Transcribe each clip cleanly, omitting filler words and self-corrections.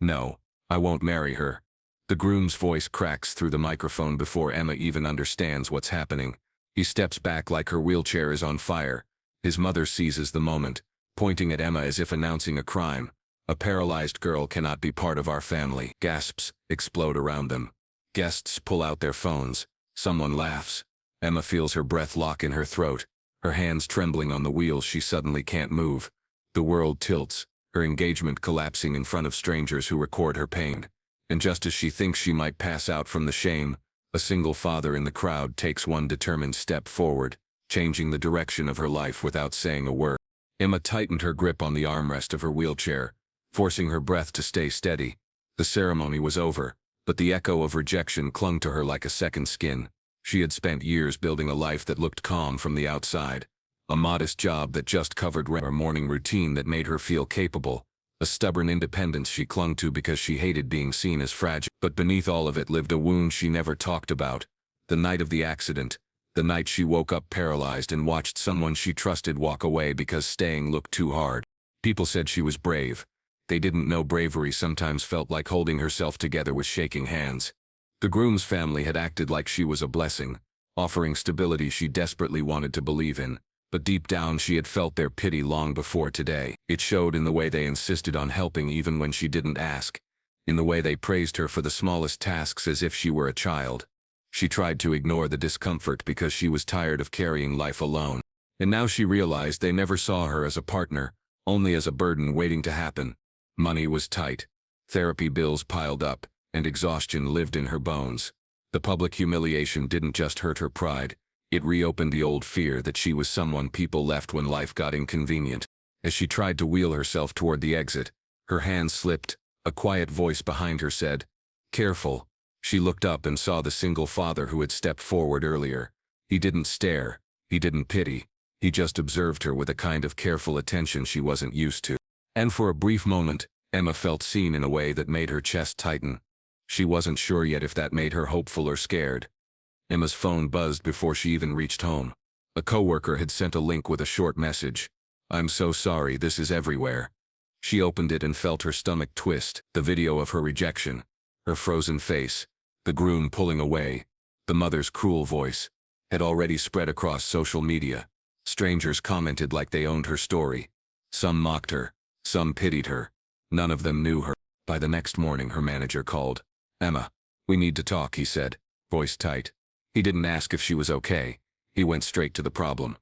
No, I won't marry her. The groom's voice cracks through the microphone before Emma even understands what's happening. He steps back like her wheelchair is on fire. His mother seizes the moment, pointing at Emma as if announcing a crime. A paralyzed girl cannot be part of our family. Gasps explode around them. Guests pull out their phones. Someone laughs. Emma feels her breath lock in her throat, her hands trembling on the wheels she suddenly can't move. The world tilts, her engagement collapsing in front of strangers who record her pain. And just as she thinks she might pass out from the shame, a single father in the crowd takes one determined step forward, changing the direction of her life without saying a word. Emma tightened her grip on the armrest of her wheelchair, forcing her breath to stay steady. The ceremony was over, but the echo of rejection clung to her like a second skin. She had spent years building a life that looked calm from the outside. A modest job that just covered her morning routine that made her feel capable. A stubborn independence she clung to because she hated being seen as fragile. But beneath all of it lived a wound she never talked about. The night of the accident. The night she woke up paralyzed and watched someone she trusted walk away because staying looked too hard. People said she was brave. They didn't know bravery sometimes felt like holding herself together with shaking hands. The groom's family had acted like she was a blessing, offering stability she desperately wanted to believe in. But deep down she had felt their pity long before today. It showed in the way they insisted on helping even when she didn't ask. In the way they praised her for the smallest tasks as if she were a child. She tried to ignore the discomfort because she was tired of carrying life alone. And now she realized they never saw her as a partner, only as a burden waiting to happen. Money was tight. Therapy bills piled up, and exhaustion lived in her bones. The public humiliation didn't just hurt her pride. It reopened the old fear that she was someone people left when life got inconvenient. As she tried to wheel herself toward the exit, her hands slipped. A quiet voice behind her said, "Careful." She looked up and saw the single father who had stepped forward earlier. He didn't stare. He didn't pity. He just observed her with a kind of careful attention she wasn't used to. And for a brief moment, Emma felt seen in a way that made her chest tighten. She wasn't sure yet if that made her hopeful or scared. Emma's phone buzzed before she even reached home. A coworker had sent a link with a short message. "I'm so sorry, this is everywhere." She opened it and felt her stomach twist. The video of her rejection, her frozen face, the groom pulling away, the mother's cruel voice, had already spread across social media. Strangers commented like they owned her story. Some mocked her. Some pitied her. None of them knew her. By the next morning her manager called. "Emma, we need to talk," he said, voice tight. He didn't ask if she was okay. He went straight to the problem.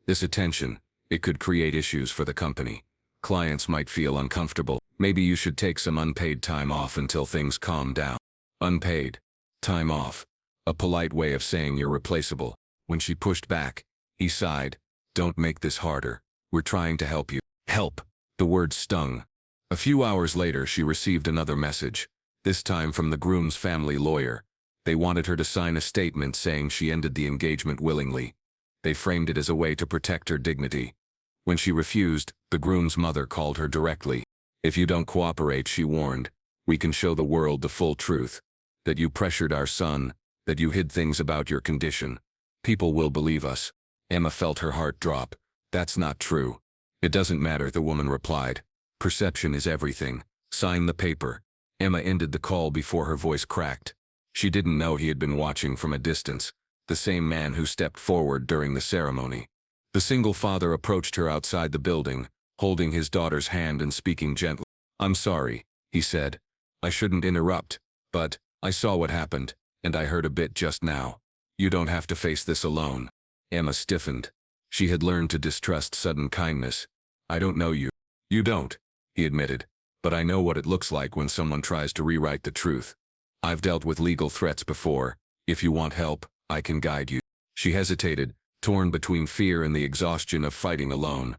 This attention, it could create issues for the company. Clients might feel uncomfortable. Maybe you should take some unpaid time off until things calm down. Unpaid time off. A polite way of saying you're replaceable. When she pushed back, he sighed. "Don't make this harder. We're trying to help you." Help. The word stung. A few hours later she received another message, this time from the groom's family lawyer. They wanted her to sign a statement saying she ended the engagement willingly. They framed it as a way to protect her dignity. When she refused, the groom's mother called her directly. "If you don't cooperate," she warned, "we can show the world the full truth. That you pressured our son, that you hid things about your condition. People will believe us." Emma felt her heart drop. "That's not true." "It doesn't matter," the woman replied. "Perception is everything. Sign the paper." Emma ended the call before her voice cracked. She didn't know he had been watching from a distance, the same man who stepped forward during the ceremony. The single father approached her outside the building, holding his daughter's hand and speaking gently. "I'm sorry," he said. "I shouldn't interrupt, but I saw what happened, and I heard a bit just now. You don't have to face this alone." Emma stiffened. She had learned to distrust sudden kindness. "I don't know you." "You don't," he admitted, "but I know what it looks like when someone tries to rewrite the truth. I've dealt with legal threats before. If you want help, I can guide you." She hesitated, torn between fear and the exhaustion of fighting alone.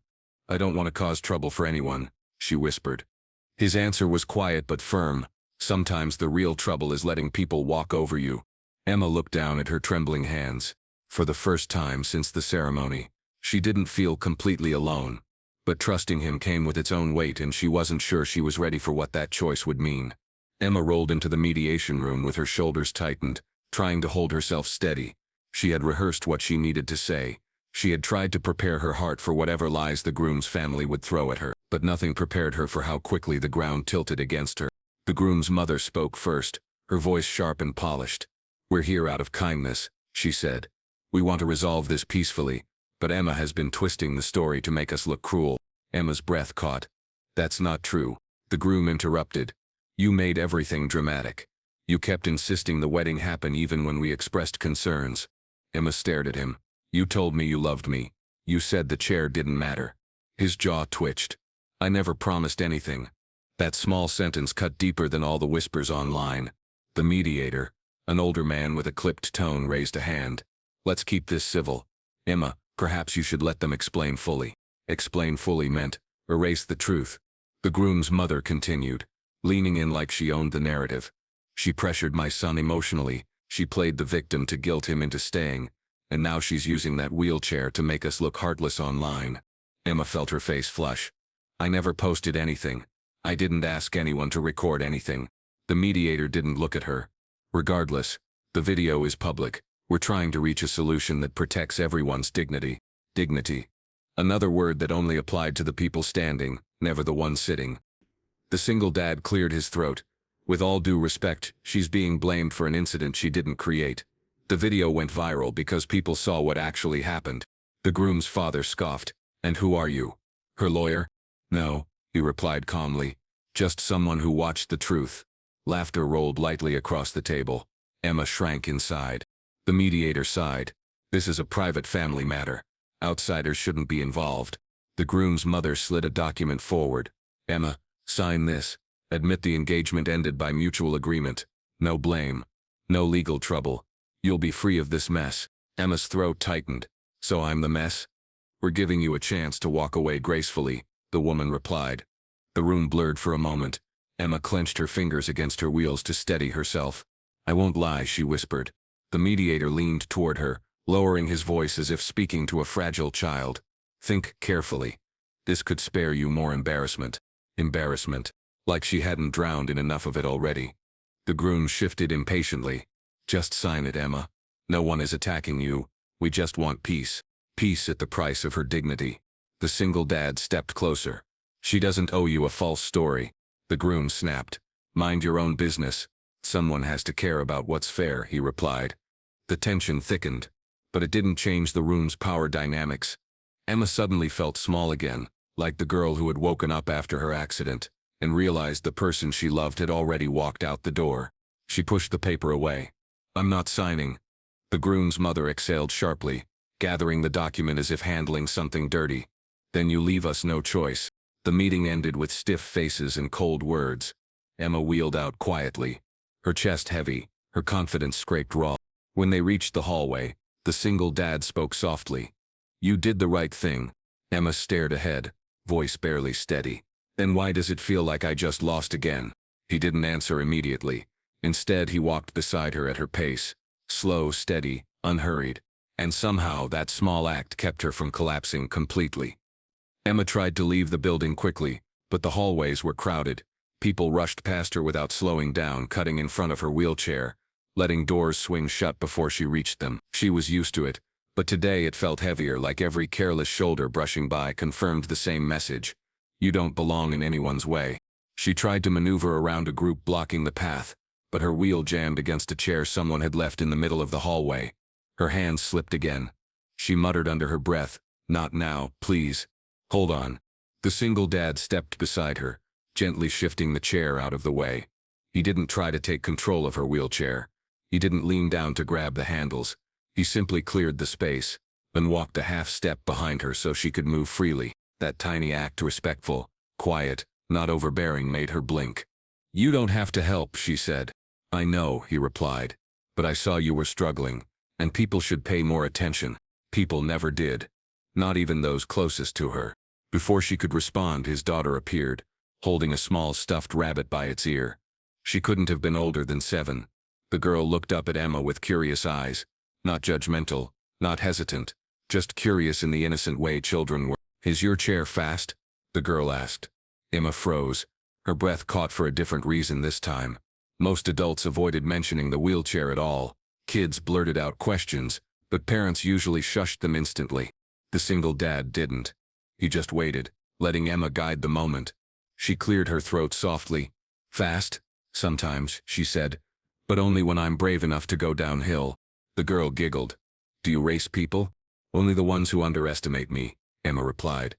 "I don't want to cause trouble for anyone," she whispered. His answer was quiet but firm. "Sometimes the real trouble is letting people walk over you." Emma looked down at her trembling hands. For the first time since the ceremony, she didn't feel completely alone. But trusting him came with its own weight, and she wasn't sure she was ready for what that choice would mean. Emma rolled into the mediation room with her shoulders tightened, trying to hold herself steady. She had rehearsed what she needed to say. She had tried to prepare her heart for whatever lies the groom's family would throw at her, but nothing prepared her for how quickly the ground tilted against her. The groom's mother spoke first, her voice sharp and polished. "We're here out of kindness," she said. "We want to resolve this peacefully, but Emma has been twisting the story to make us look cruel." Emma's breath caught. "That's not true," the groom interrupted. "You made everything dramatic. You kept insisting the wedding happen even when we expressed concerns." Emma stared at him. "You told me you loved me. You said the chair didn't matter." His jaw twitched. "I never promised anything." That small sentence cut deeper than all the whispers online. The mediator, an older man with a clipped tone, raised a hand. "Let's keep this civil. Emma, perhaps you should let them explain fully." Explain fully meant erase the truth. The groom's mother continued, leaning in like she owned the narrative. "She pressured my son emotionally. She played the victim to guilt him into staying. And now she's using that wheelchair to make us look heartless online." Emma felt her face flush. "I never posted anything. I didn't ask anyone to record anything." The mediator didn't look at her. "Regardless, the video is public. We're trying to reach a solution that protects everyone's dignity." Dignity. Another word that only applied to the people standing, never the one sitting. The single dad cleared his throat. "With all due respect, she's being blamed for an incident she didn't create. The video went viral because people saw what actually happened." The groom's father scoffed. "And who are you? Her lawyer?" "No," he replied calmly. "Just someone who watched the truth." Laughter rolled lightly across the table. Emma shrank inside. The mediator sighed. "This is a private family matter. Outsiders shouldn't be involved." The groom's mother slid a document forward. "Emma, sign this. Admit the engagement ended by mutual agreement. No blame. No legal trouble. You'll be free of this mess." Emma's throat tightened. "So I'm the mess?" "We're giving you a chance to walk away gracefully," the woman replied. The room blurred for a moment. Emma clenched her fingers against her wheels to steady herself. "I won't lie," she whispered. The mediator leaned toward her, lowering his voice as if speaking to a fragile child. "Think carefully. This could spare you more embarrassment." Embarrassment. Like she hadn't drowned in enough of it already. The groom shifted impatiently. "Just sign it, Emma. No one is attacking you. We just want peace." Peace at the price of her dignity. The single dad stepped closer. "She doesn't owe you a false story." The groom snapped. "Mind your own business. Someone has to care about what's fair," he replied. The tension thickened, but it didn't change the room's power dynamics. Emma suddenly felt small again, like the girl who had woken up after her accident, and realized the person she loved had already walked out the door. She pushed the paper away. "I'm not signing." The groom's mother exhaled sharply, gathering the document as if handling something dirty. "Then you leave us no choice." The meeting ended with stiff faces and cold words. Emma wheeled out quietly, her chest heavy, her confidence scraped raw. When they reached the hallway, the single dad spoke softly. "You did the right thing." Emma stared ahead, voice barely steady. "Then why does it feel like I just lost again?" He didn't answer immediately. Instead, he walked beside her at her pace, slow, steady, unhurried. And somehow that small act kept her from collapsing completely. Emma tried to leave the building quickly, but the hallways were crowded. People rushed past her without slowing down, cutting in front of her wheelchair, letting doors swing shut before she reached them. She was used to it, but today it felt heavier, like every careless shoulder brushing by confirmed the same message. You don't belong in anyone's way. She tried to maneuver around a group blocking the path, but her wheel jammed against a chair someone had left in the middle of the hallway. Her hands slipped again. She muttered under her breath, "Not now, please. Hold on." The single dad stepped beside her, gently shifting the chair out of the way. He didn't try to take control of her wheelchair. He didn't lean down to grab the handles. He simply cleared the space, then walked a half step behind her so she could move freely. That tiny act, respectful, quiet, not overbearing, made her blink. "You don't have to help," she said. "I know," he replied. "But I saw you were struggling. And people should pay more attention." People never did. Not even those closest to her. Before she could respond, his daughter appeared, holding a small stuffed rabbit by its ear. She couldn't have been older than 7. The girl looked up at Emma with curious eyes. Not judgmental, not hesitant, just curious in the innocent way children were. "Is your chair fast?" the girl asked. Emma froze. Her breath caught for a different reason this time. Most adults avoided mentioning the wheelchair at all. Kids blurted out questions, but parents usually shushed them instantly. The single dad didn't. He just waited, letting Emma guide the moment. She cleared her throat softly. "Fast?" Sometimes, she said, but only when I'm brave enough to go downhill. The girl giggled. Do you race people? Only the ones who underestimate me, Emma replied.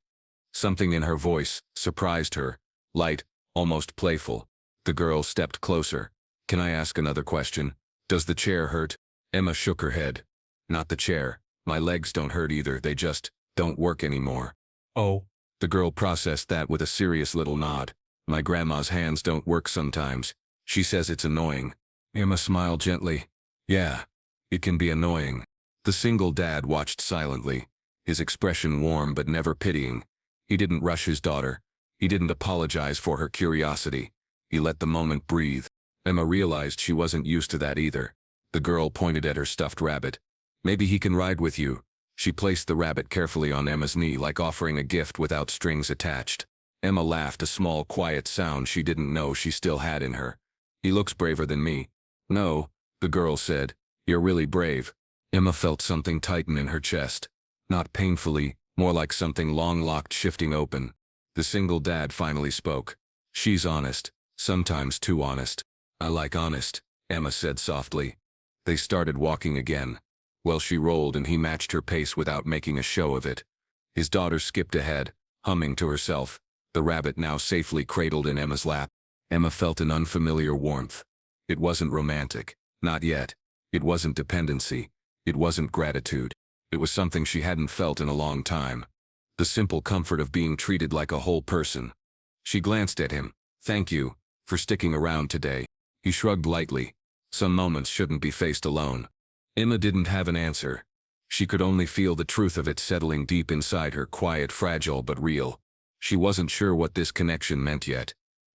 Something in her voice surprised her, light, almost playful. The girl stepped closer. Can I ask another question? Does the chair hurt? Emma shook her head. Not the chair. My legs don't hurt either, they just don't work anymore. Oh. The girl processed that with a serious little nod. My grandma's hands don't work sometimes. She says it's annoying. Emma smiled gently. Yeah, it can be annoying. The single dad watched silently, his expression warm but never pitying. He didn't rush his daughter. He didn't apologize for her curiosity. He let the moment breathe. Emma realized she wasn't used to that either. The girl pointed at her stuffed rabbit. Maybe he can ride with you. She placed the rabbit carefully on Emma's knee like offering a gift without strings attached. Emma laughed, a small, quiet sound she didn't know she still had in her. He looks braver than me. No, the girl said. You're really brave. Emma felt something tighten in her chest. Not painfully, more like something long-locked shifting open. The single dad finally spoke. She's honest, sometimes too honest. I like honest, Emma said softly. They started walking again. Well, she rolled and he matched her pace without making a show of it. His daughter skipped ahead, humming to herself, the rabbit now safely cradled in Emma's lap. Emma felt an unfamiliar warmth. It wasn't romantic, not yet. It wasn't dependency. It wasn't gratitude. It was something she hadn't felt in a long time. The simple comfort of being treated like a whole person. She glanced at him. Thank you for sticking around today. He shrugged lightly. Some moments shouldn't be faced alone. Emma didn't have an answer. She could only feel the truth of it settling deep inside her, quiet, fragile but real. She wasn't sure what this connection meant yet.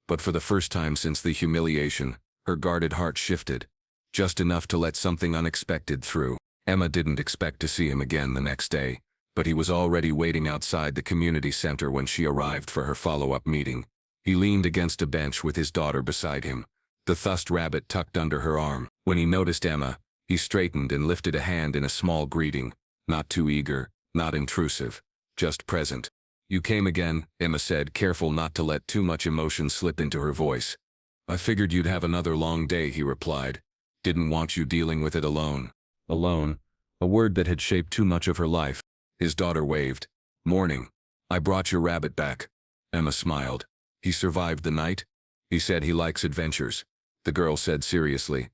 But for the first time since the humiliation, her guarded heart shifted. Just enough to let something unexpected through. Emma didn't expect to see him again the next day, but he was already waiting outside the community center when she arrived for her follow-up meeting. He leaned against a bench with his daughter beside him, the thussed rabbit tucked under her arm. When he noticed Emma, he straightened and lifted a hand in a small greeting, not too eager, not intrusive, just present. You came again, Emma said, careful not to let too much emotion slip into her voice. I figured you'd have another long day, he replied. Didn't want you dealing with it alone. Alone, a word that had shaped too much of her life. His daughter waved. Morning. I brought your rabbit back. Emma smiled. He survived the night? He said he likes adventures. The girl said seriously.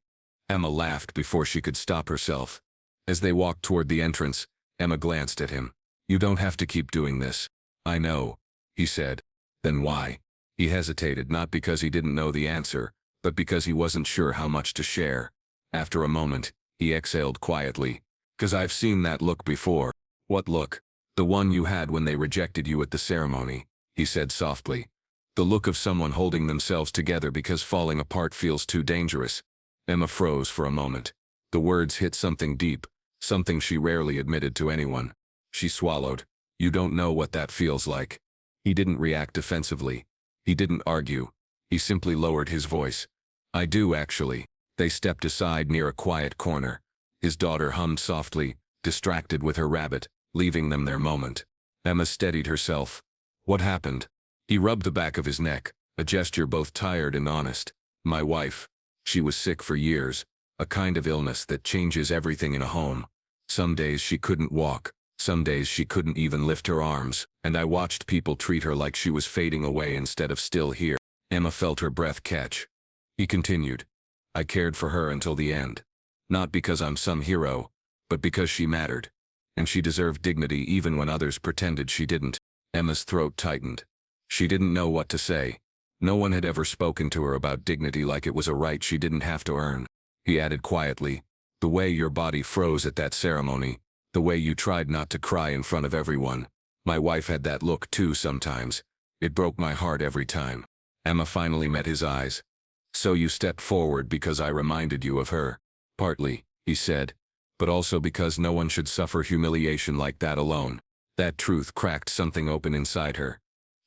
Emma laughed before she could stop herself. As they walked toward the entrance, Emma glanced at him. You don't have to keep doing this. I know, he said. Then why? He hesitated, not because he didn't know the answer, but because he wasn't sure how much to share. After a moment, he exhaled quietly. 'Cause I've seen that look before. What look? The one you had when they rejected you at the ceremony, he said softly. The look of someone holding themselves together because falling apart feels too dangerous. Emma froze for a moment. The words hit something deep, something she rarely admitted to anyone. She swallowed. You don't know what that feels like. He didn't react defensively. He didn't argue. He simply lowered his voice. I do, actually. They stepped aside near a quiet corner. His daughter hummed softly, distracted with her rabbit, leaving them their moment. Emma steadied herself. What happened? He rubbed the back of his neck, a gesture both tired and honest. My wife. She was sick for years, a kind of illness that changes everything in a home. Some days she couldn't walk, some days she couldn't even lift her arms, and I watched people treat her like she was fading away instead of still here. Emma felt her breath catch. He continued. I cared for her until the end. Not because I'm some hero, but because she mattered. And she deserved dignity even when others pretended she didn't. Emma's throat tightened. She didn't know what to say. No one had ever spoken to her about dignity like it was a right she didn't have to earn. He added quietly, the way your body froze at that ceremony, the way you tried not to cry in front of everyone. My wife had that look too sometimes. It broke my heart every time. Emma finally met his eyes. So you stepped forward because I reminded you of her. Partly, he said, but also because no one should suffer humiliation like that alone. That truth cracked something open inside her.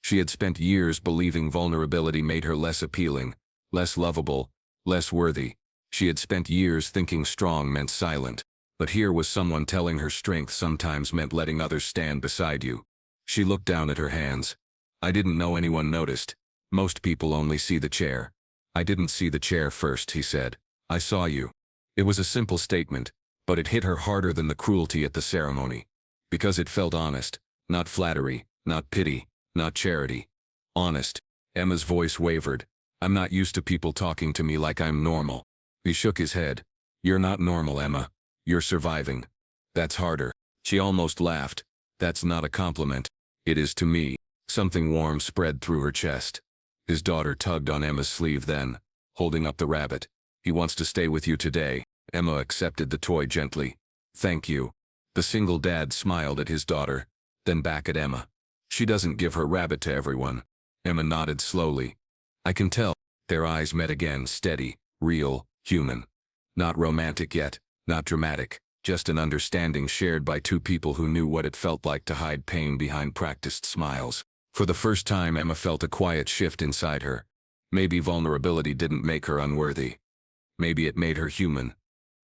She had spent years believing vulnerability made her less appealing, less lovable, less worthy. She had spent years thinking strong meant silent. But here was someone telling her strength sometimes meant letting others stand beside you. She looked down at her hands. I didn't know anyone noticed. Most people only see the chair. "I didn't see the chair first," he said. "I saw you." It was a simple statement, but it hit her harder than the cruelty at the ceremony. Because it felt honest, not flattery, not pity, not charity. Honest. Emma's voice wavered. "I'm not used to people talking to me like I'm normal." He shook his head. "You're not normal, Emma. You're surviving. That's harder." She almost laughed. "That's not a compliment. It is to me." Something warm spread through her chest. His daughter tugged on Emma's sleeve then, holding up the rabbit. "He wants to stay with you today." Emma accepted the toy gently. "Thank you." The single dad smiled at his daughter, then back at Emma. "She doesn't give her rabbit to everyone." Emma nodded slowly. "I can tell." Their eyes met again, steady, real, human. Not romantic yet, not dramatic, just an understanding shared by two people who knew what it felt like to hide pain behind practiced smiles. For the first time, Emma felt a quiet shift inside her. Maybe vulnerability didn't make her unworthy. Maybe it made her human.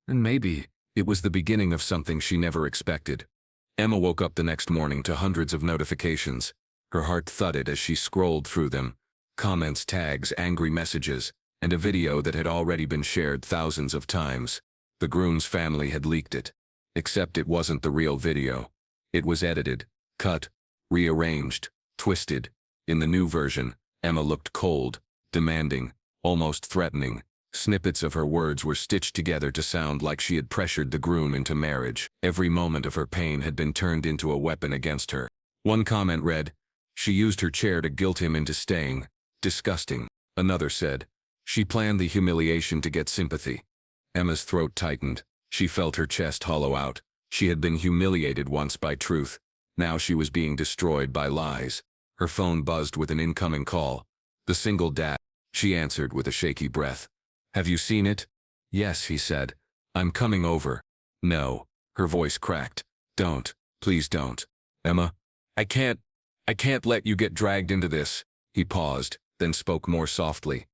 And maybe it was the beginning of something she never expected. Emma woke up the next morning to hundreds of notifications. Her heart thudded as she scrolled through them. Comments, tags, angry messages, and a video that had already been shared thousands of times. The groom's family had leaked it. Except it wasn't the real video. It was edited, cut, rearranged, twisted. In the new version, Emma looked cold, demanding, almost threatening. Snippets of her words were stitched together to sound like she had pressured the groom into marriage. Every moment of her pain had been turned into a weapon against her. One comment read, "She used her chair to guilt him into staying. Disgusting." Another said, "She planned the humiliation to get sympathy." Emma's throat tightened. She felt her chest hollow out. She had been humiliated once by truth. Now she was being destroyed by lies. Her phone buzzed with an incoming call. The single dad. She answered with a shaky breath. "Have you seen it?" "Yes," he said. "I'm coming over." "No." Her voice cracked. "Don't. Please don't. Emma, I can't let you get dragged into this." He paused, then spoke more softly.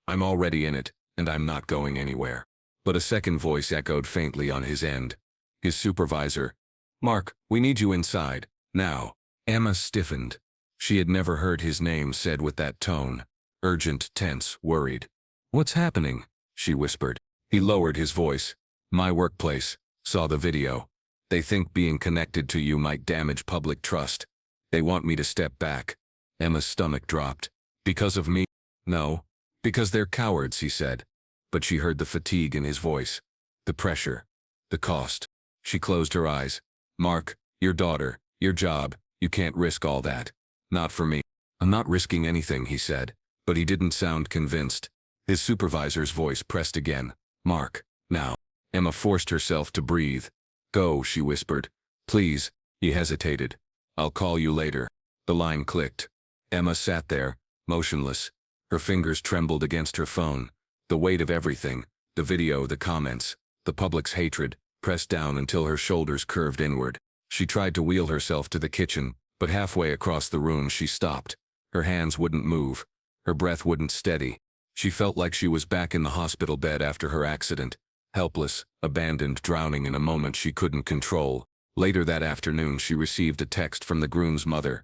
"I'm already in it, and I'm not going anywhere." But a second voice echoed faintly on his end. His supervisor. "Mark, we need you inside, now." Emma stiffened. She had never heard his name said with that tone. Urgent, tense, worried. "What's happening?" she whispered. He lowered his voice. "My workplace saw the video. They think being connected to you might damage public trust. They want me to step back." Emma's stomach dropped. "Because of me?" "No. Because they're cowards," he said. But she heard the fatigue in his voice. The pressure. The cost. She closed her eyes. "Mark, your daughter, your job, you can't risk all that. Not for me." "I'm not risking anything," he said. But he didn't sound convinced. His supervisor's voice pressed again. "Mark, now." Emma forced herself to breathe. "Go," she whispered. "Please." He hesitated. "I'll call you later." The line clicked. Emma sat there, motionless. Her fingers trembled against her phone. The weight of everything, the video, the comments, the public's hatred, pressed down until her shoulders curved inward. She tried to wheel herself to the kitchen, but halfway across the room she stopped. Her hands wouldn't move. Her breath wouldn't steady. She felt like she was back in the hospital bed after her accident, helpless, abandoned, drowning in a moment she couldn't control. Later that afternoon she received a text from the groom's mother.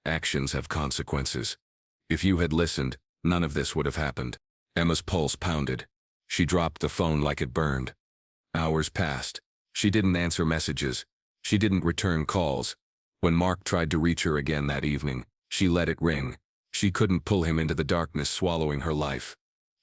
"Actions have consequences. If you had listened, none of this would have happened." Emma's pulse pounded. She dropped the phone like it burned. Hours passed. She didn't answer messages. She didn't return calls. When Mark tried to reach her again that evening, she let it ring. She couldn't pull him into the darkness swallowing her life.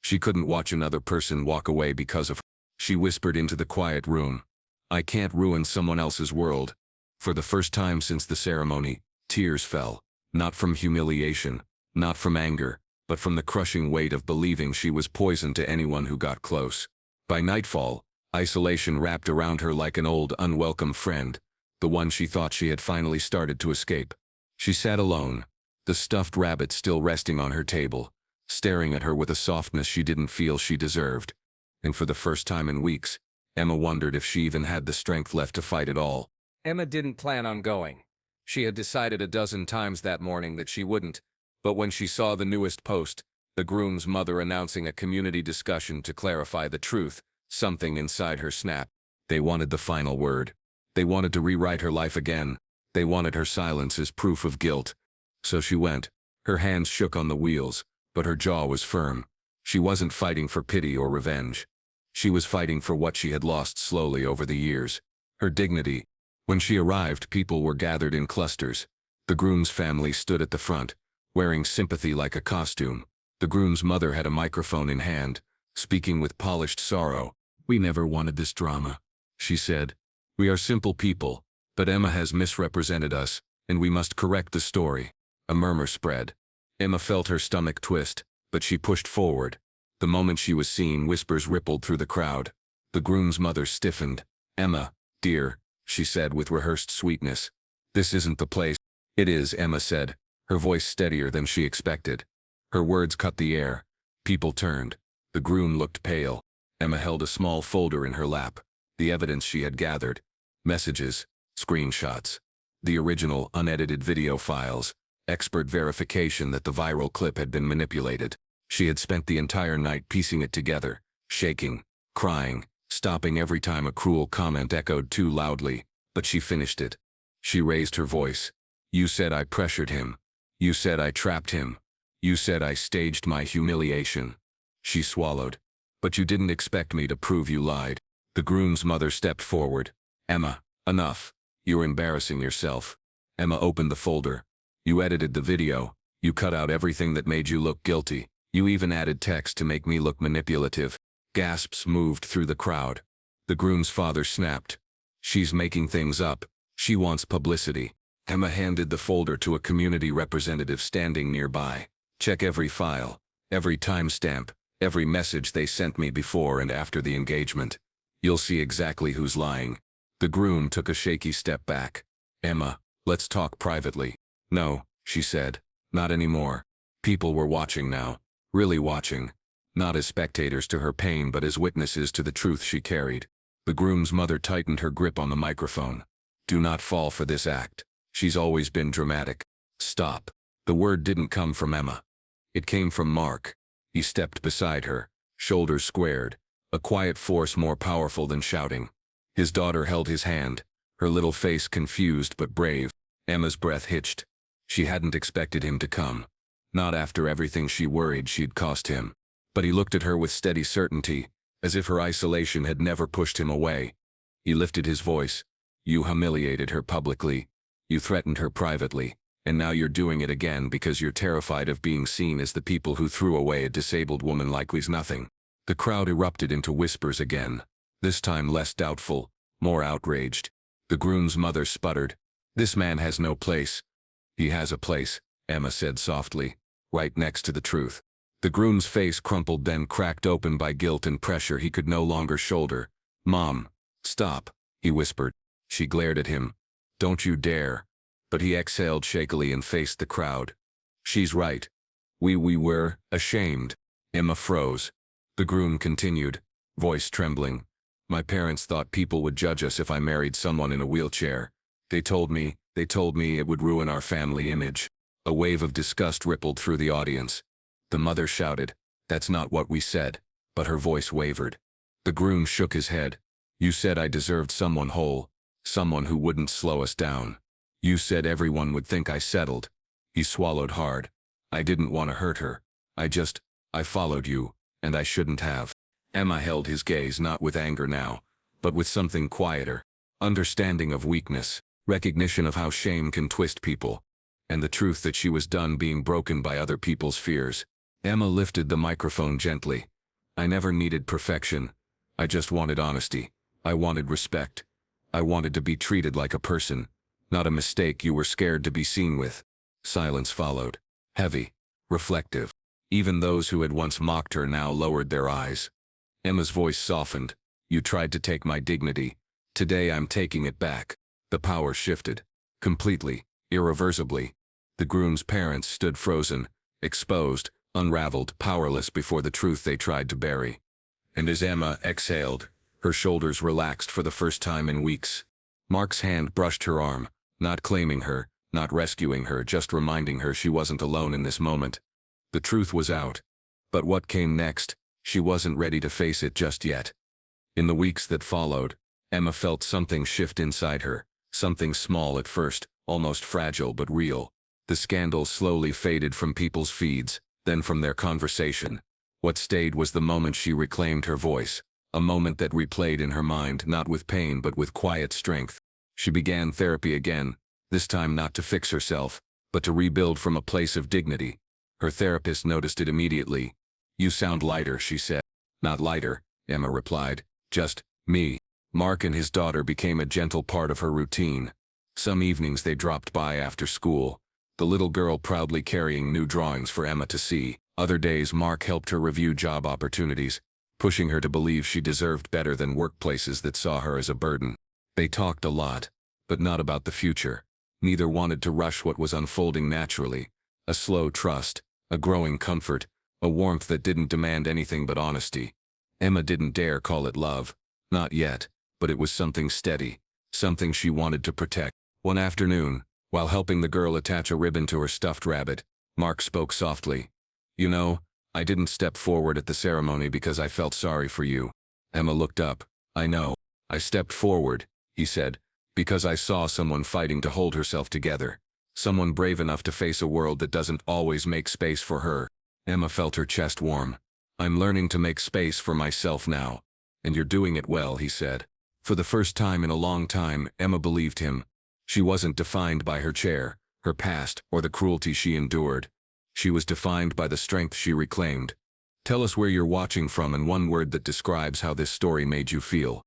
She couldn't watch another person walk away because of her. She whispered into the quiet room. "I can't ruin someone else's world." For the first time since the ceremony, tears fell. Not from humiliation, not from anger, but from the crushing weight of believing she was poison to anyone who got close. By nightfall, isolation wrapped around her like an old, unwelcome friend, the one she thought she had finally started to escape. She sat alone, the stuffed rabbit still resting on her table, staring at her with a softness she didn't feel she deserved. And for the first time in weeks, Emma wondered if she even had the strength left to fight at all. Emma didn't plan on going. She had decided a dozen times that morning that she wouldn't, but when she saw the newest post, the groom's mother announcing a community discussion to clarify the truth, something inside her snapped. They wanted the final word. They wanted to rewrite her life again. They wanted her silence as proof of guilt. So she went. Her hands shook on the wheels, but her jaw was firm. She wasn't fighting for pity or revenge. She was fighting for what she had lost slowly over the years, her dignity. When she arrived, people were gathered in clusters. The groom's family stood at the front, wearing sympathy like a costume. The groom's mother had a microphone in hand, speaking with polished sorrow. "We never wanted this drama," she said. "We are simple people, but Emma has misrepresented us, and we must correct the story." A murmur spread. Emma felt her stomach twist, but she pushed forward. The moment she was seen, whispers rippled through the crowd. The groom's mother stiffened. "Emma, dear," she said with rehearsed sweetness. "This isn't the place." "It is," Emma said, her voice steadier than she expected. Her words cut the air. People turned. The groom looked pale. Emma held a small folder in her lap. The evidence she had gathered. Messages, screenshots, the original unedited video files, expert verification that the viral clip had been manipulated. She had spent the entire night piecing it together, shaking, crying, stopping every time a cruel comment echoed too loudly, but she finished it. She raised her voice. "You said I pressured him. You said I trapped him. You said I staged my humiliation." She swallowed. "But you didn't expect me to prove you lied." The groom's mother stepped forward. "Emma, enough. You're embarrassing yourself." Emma opened the folder. "You edited the video. You cut out everything that made you look guilty. You even added text to make me look manipulative." Gasps moved through the crowd. The groom's father snapped. "She's making things up. She wants publicity." Emma handed the folder to a community representative standing nearby. "Check every file, every timestamp, every message they sent me before and after the engagement. You'll see exactly who's lying." The groom took a shaky step back. "Emma, let's talk privately." "No," she said, "not anymore." People were watching now, really watching, not as spectators to her pain but as witnesses to the truth she carried. The groom's mother tightened her grip on the microphone. "Do not fall for this act. She's always been dramatic." "Stop." The word didn't come from Emma. It came from Mark. He stepped beside her, shoulders squared, a quiet force more powerful than shouting. His daughter held his hand, her little face confused but brave. Emma's breath hitched. She hadn't expected him to come. Not after everything she worried she'd cost him. But he looked at her with steady certainty, as if her isolation had never pushed him away. He lifted his voice. "You humiliated her publicly. You threatened her privately. And now you're doing it again because you're terrified of being seen as the people who threw away a disabled woman like we's nothing." The crowd erupted into whispers again, this time less doubtful, more outraged. The groom's mother sputtered. "This man has no place." "He has a place," Emma said softly, "right next to the truth." The groom's face crumpled, then cracked open by guilt and pressure he could no longer shoulder. "Mom, stop," he whispered. She glared at him. "Don't you dare." But he exhaled shakily and faced the crowd. "She's right. We were ashamed." Emma froze. The groom continued, voice trembling. "My parents thought people would judge us if I married someone in a wheelchair. They told me it would ruin our family image." A wave of disgust rippled through the audience. The mother shouted, "That's not what we said," but her voice wavered. The groom shook his head. "You said I deserved someone whole, someone who wouldn't slow us down. You said everyone would think I settled." He swallowed hard. "I didn't want to hurt her. I followed you, and I shouldn't have." Emma held his gaze not with anger now, but with something quieter. Understanding of weakness, recognition of how shame can twist people, and the truth that she was done being broken by other people's fears. Emma lifted the microphone gently. "I never needed perfection. I just wanted honesty. I wanted respect. I wanted to be treated like a person, not a mistake you were scared to be seen with." Silence followed, heavy, reflective. Even those who had once mocked her now lowered their eyes. Emma's voice softened. "You tried to take my dignity. Today I'm taking it back." The power shifted. Completely, irreversibly. The groom's parents stood frozen, exposed, unraveled, powerless before the truth they tried to bury. And as Emma exhaled, her shoulders relaxed for the first time in weeks. Mark's hand brushed her arm, not claiming her, not rescuing her, just reminding her she wasn't alone in this moment. The truth was out. But what came next? She wasn't ready to face it just yet. In the weeks that followed, Emma felt something shift inside her, something small at first, almost fragile but real. The scandal slowly faded from people's feeds, then from their conversation. What stayed was the moment she reclaimed her voice, a moment that replayed in her mind not with pain but with quiet strength. She began therapy again, this time not to fix herself, but to rebuild from a place of dignity. Her therapist noticed it immediately. "You sound lighter," she said. "Not lighter," Emma replied. "Just me." Mark and his daughter became a gentle part of her routine. Some evenings they dropped by after school, the little girl proudly carrying new drawings for Emma to see. Other days Mark helped her review job opportunities, pushing her to believe she deserved better than workplaces that saw her as a burden. They talked a lot, but not about the future. Neither wanted to rush what was unfolding naturally. A slow trust, a growing comfort, a warmth that didn't demand anything but honesty. Emma didn't dare call it love. Not yet, but it was something steady, something she wanted to protect. One afternoon, while helping the girl attach a ribbon to her stuffed rabbit, Mark spoke softly. "You know, I didn't step forward at the ceremony because I felt sorry for you." Emma looked up. "I know. I stepped forward," he said, "because I saw someone fighting to hold herself together. Someone brave enough to face a world that doesn't always make space for her." Emma felt her chest warm. "I'm learning to make space for myself now. And you're doing it well," he said. For the first time in a long time, Emma believed him. She wasn't defined by her chair, her past, or the cruelty she endured. She was defined by the strength she reclaimed. "Tell us where you're watching from and one word that describes how this story made you feel."